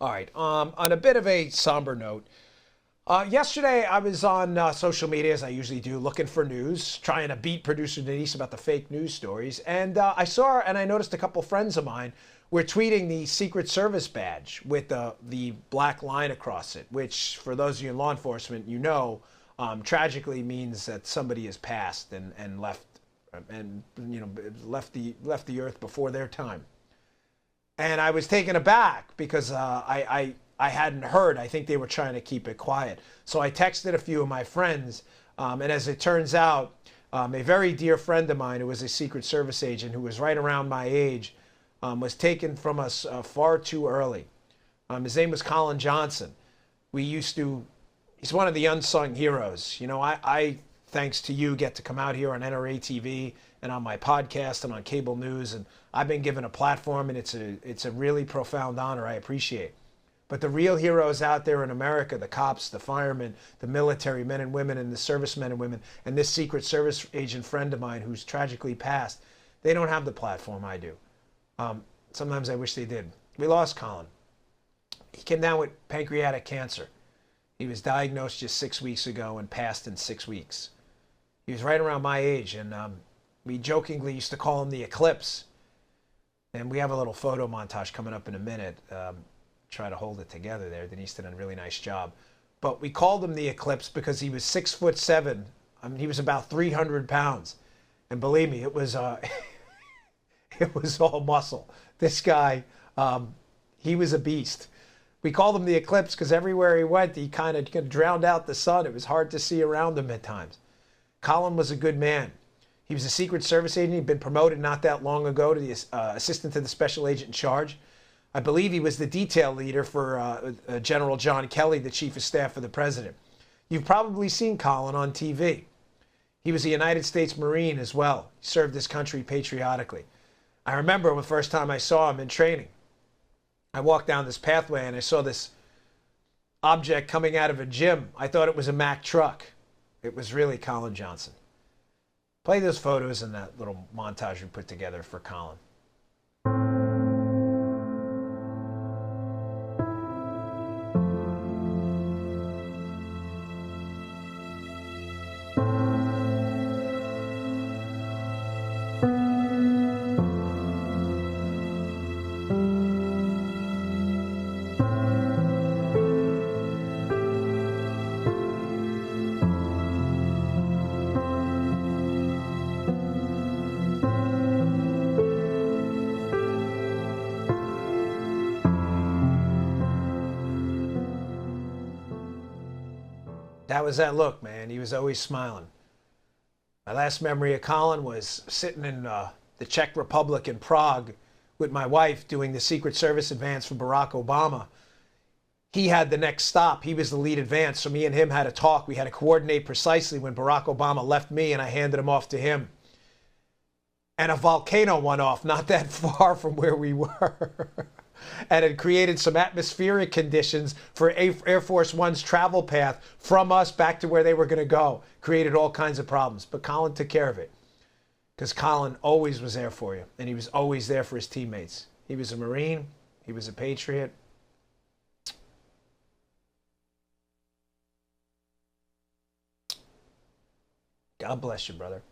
All right. On a bit of a somber note, yesterday I was on social media, as I usually do, looking for news, trying to beat producer Denise about the fake news stories. And I noticed a couple friends of mine were tweeting the Secret Service badge with the black line across it, which, for those of you in law enforcement, tragically means that somebody has passed and left, and left the earth before their time. And I was taken aback because I hadn't heard. I think they were trying to keep it quiet. So I texted a few of my friends, and as it turns out, a very dear friend of mine who was a Secret Service agent who was right around my age was taken from us far too early. His name was Colin Johnson. He's one of the unsung heroes. I thanks to you, get to come out here on NRATV and on my podcast and on cable news, and I've been given a platform, and it's a really profound honor. I appreciate. But the real heroes out there in America, the cops, the firemen, the military men and women, and the servicemen and women, and this Secret Service agent friend of mine who's tragically passed, they don't have the platform I do. Sometimes I wish they did. We lost Colin. He came down with pancreatic cancer. He was diagnosed just 6 weeks ago and passed in 6 weeks. He was right around my age, and we jokingly used to call him the Eclipse. And we have a little photo montage coming up in a minute. Try to hold it together there. Denise did a really nice job. But we called him the Eclipse because he was 6'7". He was about 300 pounds. And believe me, it was it was all muscle. This guy, he was a beast. We called him the Eclipse because everywhere he went, he kind of drowned out the sun. It was hard to see around him at times. Colin was a good man. He was a Secret Service agent. He'd been promoted not that long ago to the assistant to the special agent in charge. I believe he was the detail leader for General John Kelly, the chief of staff for the president. You've probably seen Colin on TV. He was a United States Marine as well. He served his country patriotically. I remember the first time I saw him in training. I walked down this pathway and I saw this object coming out of a gym. I thought it was a Mack truck. It was really Colin Johnson. Play those photos in that little montage we put together for Colin. That was that look, man. He was always smiling. My last memory of Colin was sitting in the Czech Republic in Prague with my wife doing the Secret Service advance for Barack Obama. He had the next stop. He was the lead advance, so me and him had a talk. We had to coordinate precisely when Barack Obama left me and I handed him off to him. And a volcano went off not that far from where we were. And it created some atmospheric conditions for Air Force One's travel path from us back to where they were going to go. Created all kinds of problems. But Colin took care of it. Because Colin always was there for you. And he was always there for his teammates. He was a Marine. He was a patriot. God bless you, brother.